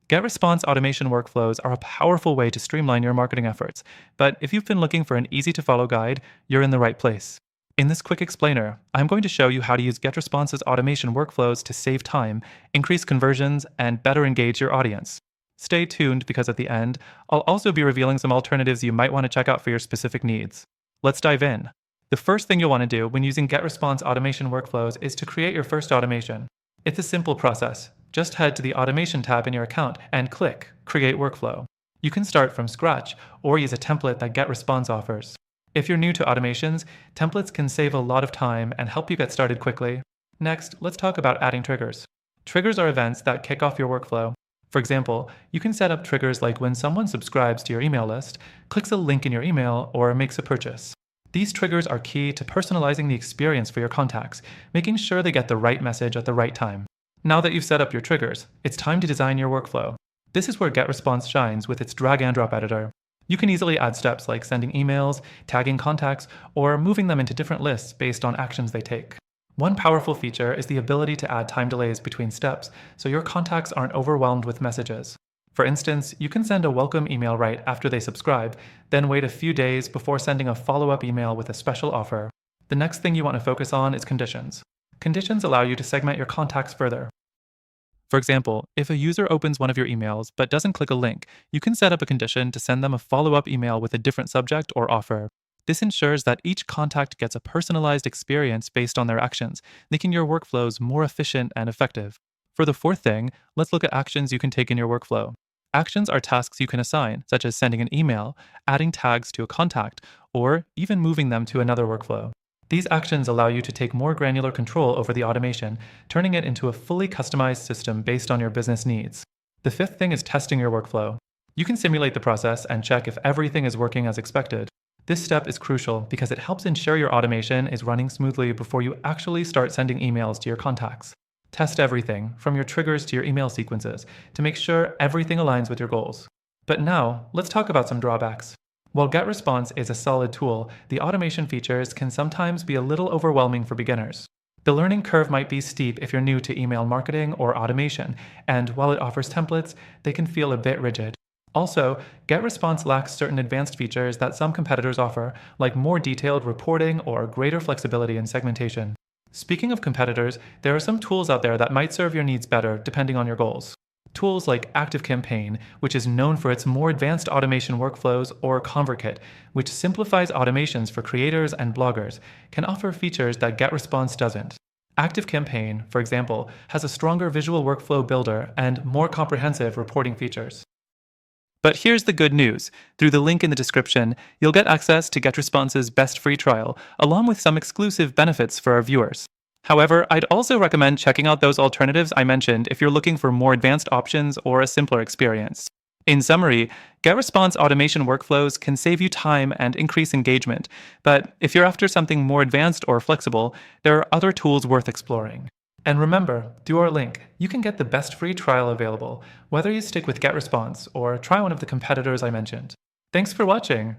GetResponse automation workflows are a powerful way to streamline your marketing efforts, but if you've been looking for an easy-to-follow guide, you're in the right place. In this quick explainer, I'm going to show you how to use GetResponse's automation workflows to save time, increase conversions, and better engage your audience. Stay tuned because at the end, I'll also be revealing some alternatives you might want to check out for your specific needs. Let's dive in. The first thing you'll want to do when using GetResponse automation workflows is to create your first automation. It's a simple process. Just head to the Automation tab in your account and click Create Workflow. You can start from scratch or use a template that GetResponse offers. If you're new to automations, templates can save a lot of time and help you get started quickly. Next, let's talk about adding triggers. Triggers are events that kick off your workflow. For example, you can set up triggers like when someone subscribes to your email list, clicks a link in your email, or makes a purchase. These triggers are key to personalizing the experience for your contacts, making sure they get the right message at the right time. Now that you've set up your triggers, it's time to design your workflow. This is where GetResponse shines with its drag and drop editor. You can easily add steps like sending emails, tagging contacts, or moving them into different lists based on actions they take. One powerful feature is the ability to add time delays between steps so your contacts aren't overwhelmed with messages. For instance, you can send a welcome email right after they subscribe, then wait a few days before sending a follow-up email with a special offer. The next thing you want to focus on is conditions. Conditions allow you to segment your contacts further. For example, if a user opens one of your emails but doesn't click a link, you can set up a condition to send them a follow-up email with a different subject or offer. This ensures that each contact gets a personalized experience based on their actions, making your workflows more efficient and effective. For the fourth thing, let's look at actions you can take in your workflow. Actions are tasks you can assign, such as sending an email, adding tags to a contact, or even moving them to another workflow. These actions allow you to take more granular control over the automation, turning it into a fully customized system based on your business needs. The fifth thing is testing your workflow. You can simulate the process and check if everything is working as expected. This step is crucial because it helps ensure your automation is running smoothly before you actually start sending emails to your contacts. Test everything, from your triggers to your email sequences, to make sure everything aligns with your goals. But now, let's talk about some drawbacks. While GetResponse is a solid tool, the automation features can sometimes be a little overwhelming for beginners. The learning curve might be steep if you're new to email marketing or automation, and while it offers templates, they can feel a bit rigid. Also, GetResponse lacks certain advanced features that some competitors offer, like more detailed reporting or greater flexibility in segmentation. Speaking of competitors, there are some tools out there that might serve your needs better depending on your goals. Tools like ActiveCampaign, which is known for its more advanced automation workflows, or ConvertKit, which simplifies automations for creators and bloggers, can offer features that GetResponse doesn't. ActiveCampaign, for example, has a stronger visual workflow builder and more comprehensive reporting features. But here's the good news. Through the link in the description, you'll get access to GetResponse's best free trial, along with some exclusive benefits for our viewers. However, I'd also recommend checking out those alternatives I mentioned if you're looking for more advanced options or a simpler experience. In summary, GetResponse automation workflows can save you time and increase engagement, but if you're after something more advanced or flexible, there are other tools worth exploring. And remember, through our link, you can get the best free trial available, whether you stick with GetResponse or try one of the competitors I mentioned. Thanks for watching!